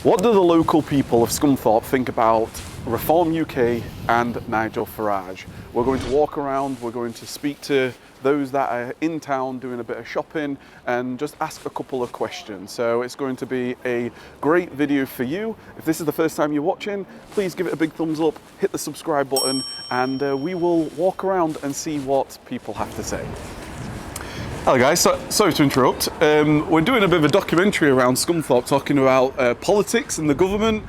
What do the local people of Scunthorpe think about Reform UK and Nigel Farage? We're going to walk around, we're going to speak to those that are in town doing a bit of shopping and just ask a couple of questions. So it's going to be a great video for you. If this is the first time you're watching, please give it a big thumbs up, hit the subscribe button, and we will walk around and see what people have to say. Hello guys, sorry to interrupt. We're doing a bit of a documentary around Scunthorpe talking about politics and the government.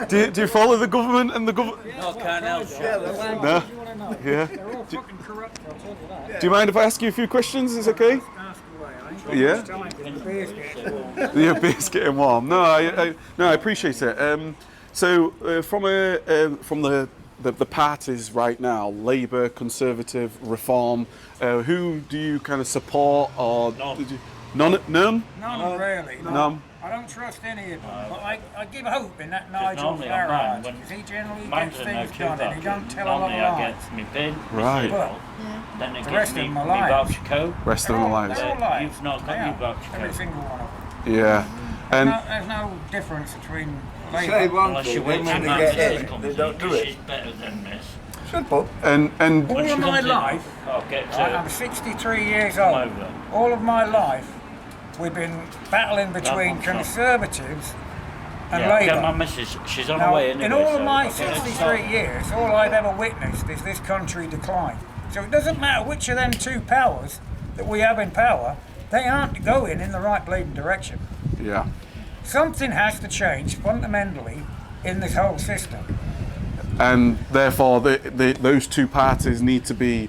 Do you follow the government and the government? No, can't help it. No? Yeah. They're all fucking corrupt, I'll tell you that. Do you mind if I ask you a few questions? Is it okay? Ask away, Yeah. The beer's getting warm. The beer's getting warm. No, I appreciate it. So from the parties right now, Labour, Conservative, Reform, who do you kind of support, or none? None really. None. I don't trust any of them, but I give hope in that Nigel normally on Farage, mine, because he generally mine's gets a no things done and he don't tell a lot Normally of I lies. get me pin, Right. Well, then it the gives rest me of them are me liars. voucher code. Rest of them are lives. They're all liars. You've not got They your are. voucher Every code. single one of them. Yeah. And There's no difference between Say Labour. one Unless you thing, wait then till when they get Nancy's in, comes they in, don't do 'cause it. she's better than this. Simple. and All When she of my comes in, life, I'll get I'm to 63 years come old. over. All of my life, we've been battling between one's not. Conservatives and Yeah, I'll get my Labour. missus, she's on her Now, way anyway. in all so of my I'll get her 63 years, all I've ever witnessed is this country decline. So it doesn't matter which of them two powers that we have in power, they aren't going in the right bleeding direction. yeah. Something has to change fundamentally in this whole system. And therefore, those two parties need to be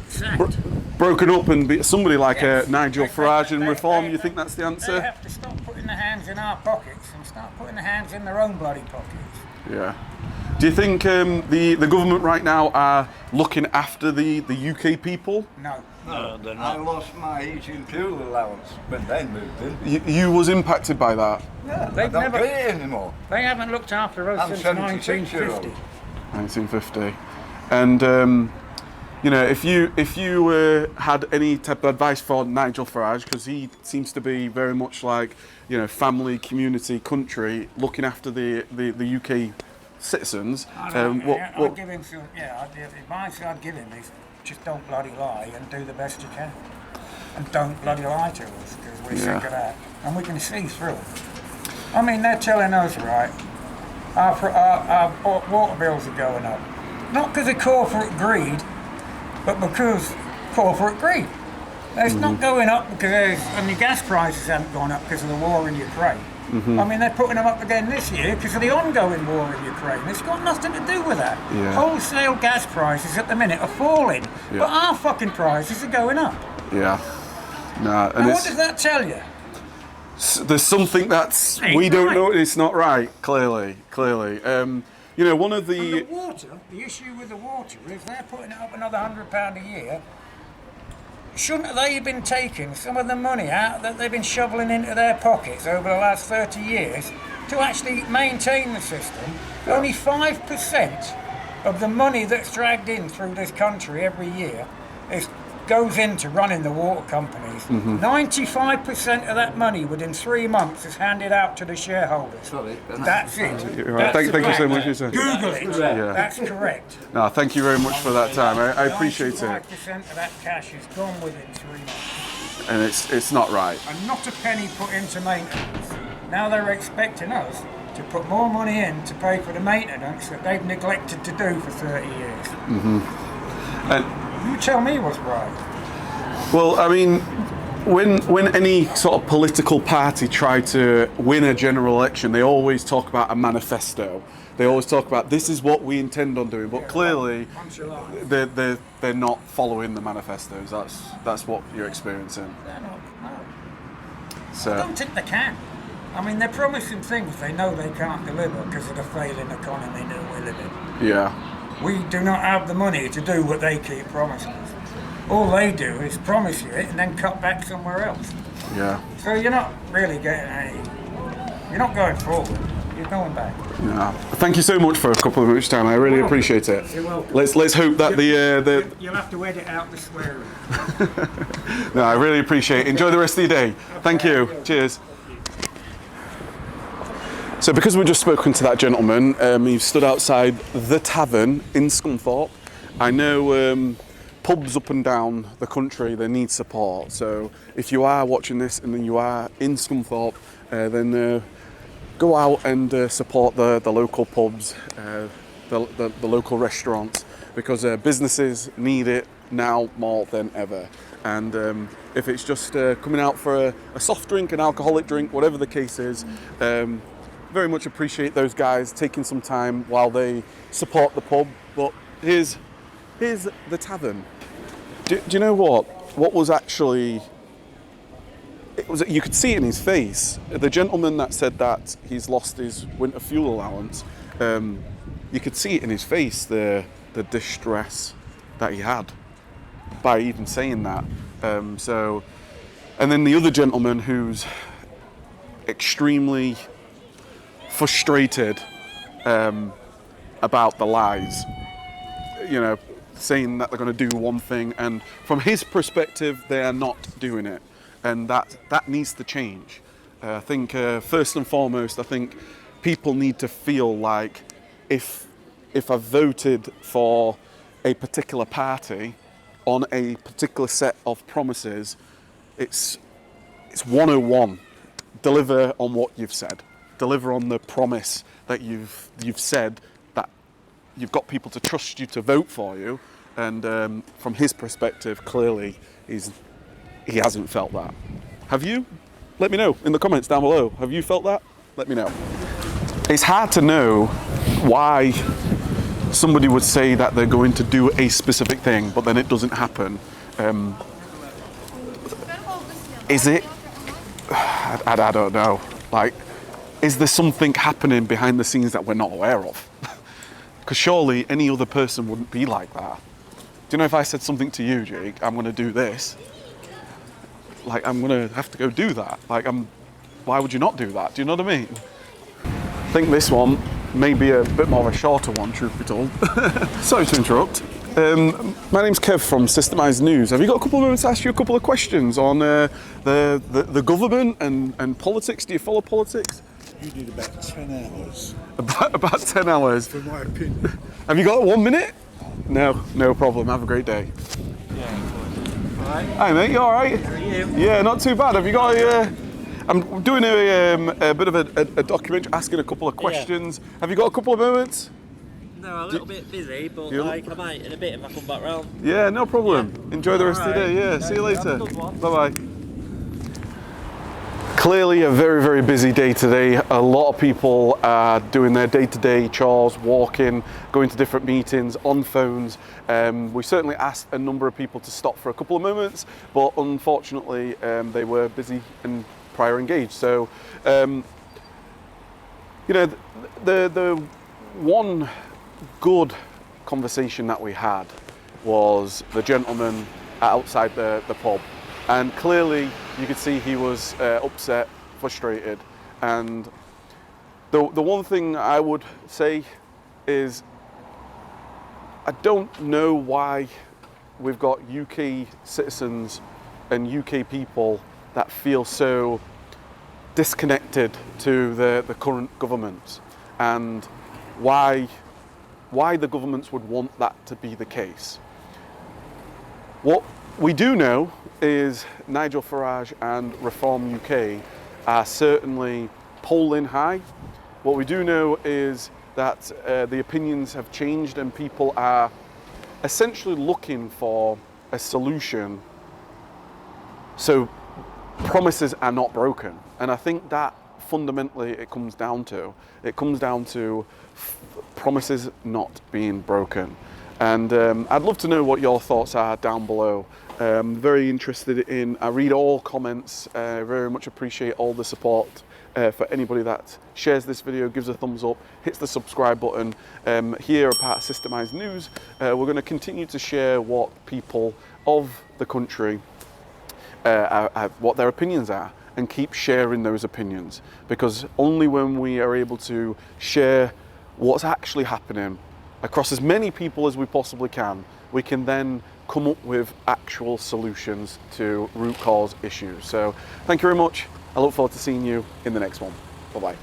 Sacked. broken up and be somebody like Yes. Nigel They- Farage and they- Reform. they- You think that's the They answer? have to stop putting their hands in our pockets and start putting their hands in their own bloody pockets. Yeah. Do you think the government right now are looking after the UK people? No. No, they're I not. lost my heating fuel allowance when they moved in. You was impacted by that. Yeah, I They've don't never- get it anymore. They haven't looked after us I'm since 76-year-old. 1950. 1950. And you know, if you had any type of advice for Nigel Farage, because he seems to be very much like, you know, family, community, country, looking after the UK citizens. I'd give him some, advice I'd give him is just don't bloody lie and do the best you can. And don't bloody lie to us, because we're sick of that. And we can see through it. I mean, they're telling us, right, our water bills are going up. Not because of corporate greed, but because corporate greed. It's not going up because and the gas prices haven't gone up because of the war in Ukraine. I mean, they're putting them up again this year because of the ongoing war in Ukraine. It's got nothing to do with that. Yeah. Wholesale gas prices at the minute are falling, Yeah. but our fucking prices are going up. Yeah. Nah, and Now, what it's, does that tell you? there's something that's Ain't we don't right. know. It's not right. Clearly. You know, one of And the the water, the issue with the water is they're putting it up another £100 a year. Shouldn't they have been taking some of the money out that they've been shoveling into their pockets over the last 30 years to actually maintain the system? Only 5% of the money that's dragged in through this country every year goes into running the water companies. 95% of that money within 3 months is handed out to the shareholders. Sorry. That's it. You're right. That's Thank you so correct. much. Sir. Google it. Yeah. That's correct. No, thank you very much for that time. I appreciate it, 95% of that cash is gone within 3 months. and it's not right. And not a penny put into maintenance. Now they're expecting us to put more money in to pay for the maintenance that they've neglected to do for 30 years. And You tell me what's right. well, I mean, when any sort of political party try to win a general election, they always talk about a manifesto. They always talk about this is what we intend on doing, but clearly Bunch of lies. they're not following the manifestos. That's what you're experiencing. They're not, no. I So don't think they can. I mean, they're promising things they know they can't deliver because of the failing economy that we live in. yeah, We do not have the money to do what they keep promising us. All they do is promise you it and then cut back somewhere else. yeah. So you're not really getting any. You're not going forward. You're going back. No. Thank you so much for a couple of minutes' time. I really appreciate it. You're welcome. Let's hope that the You'll have to edit out the swearing. no, I really appreciate it. Enjoy the rest of your day. Thank you. Cheers. So because we've just spoken to that gentleman, he stood outside the tavern in Scunthorpe. I know pubs up and down the country, they need support. So if you are watching this and then you are in Scunthorpe, then go out and support the local pubs, the local restaurants, because businesses need it now more than ever. And if it's just coming out for a soft drink, an alcoholic drink, whatever the case is, very much appreciate those guys taking some time while they support the pub. But here's the tavern. Do you know what? What was actually... you could see it in his face. The gentleman that said that he's lost his winter fuel allowance, you could see it in his face, the distress that he had by even saying that. And then the other gentleman who's extremely frustrated about the lies, you know, saying that they're going to do one thing, and from his perspective, they are not doing it. And that needs to change. I think first and foremost, I think people need to feel like if I've voted for a particular party on a particular set of promises, it's 101. Deliver on what you've said. Deliver on the promise that you've said, that you've got people to trust you to vote for you. And from his perspective, clearly he hasn't felt that. Have you? Let me know in the comments down below. Have you felt that? Let me know. It's hard to know why somebody would say that they're going to do a specific thing, but then it doesn't happen. Is it? I don't know. Like, is there something happening behind the scenes that we're not aware of? Because surely any other person wouldn't be like that. Do you know, if I said something to you, Jake, I'm going to do this, like, I'm going to have to go do that. Like, why would you not do that? Do you know what I mean? I think this one may be a bit more of a shorter one, truth be told. Sorry to interrupt. My name's Kev from Systemized News. Have you got a couple of moments to ask you a couple of questions on the government and politics? Do you follow politics? You need about 10 hours. About 10 hours? For my opinion. Have you got 1 minute? No problem. Have a great day. Yeah. Alright. Hi mate, you alright? How are you? Yeah, not too bad. Have you got I'm doing a bit of a documentary, asking a couple of questions. Yeah. Have you got a couple of moments? No, a little bit busy, but I might in a bit if I come back round. Yeah, no problem. Yeah. Enjoy the rest of the day. Yeah, see you later. Bye-bye. Clearly a very, very busy day today. A lot of people are doing their day-to-day chores, walking, going to different meetings, on phones. We certainly asked a number of people to stop for a couple of moments, but unfortunately they were busy and prior engaged. So, you know, the one good conversation that we had was the gentleman outside the pub. And clearly you could see he was upset, frustrated. And the one thing I would say is, I don't know why we've got UK citizens and UK people that feel so disconnected to the current government, and why the governments would want that to be the case. What we do know is Nigel Farage and Reform UK are certainly polling high. What we do know is that the opinions have changed and people are essentially looking for a solution so promises are not broken. And I think that fundamentally it comes down to promises not being broken. And I'd love to know what your thoughts are down below. Very interested in, I read all comments, very much appreciate all the support for anybody that shares this video, gives a thumbs up, hits the subscribe button. Here at part of Systemized News, we're going to continue to share what people of the country, what their opinions are, and keep sharing those opinions, because only when we are able to share what's actually happening across as many people as we possibly can, we can then come up with actual solutions to root cause issues. So thank you very much. I look forward to seeing you in the next one. Bye-bye.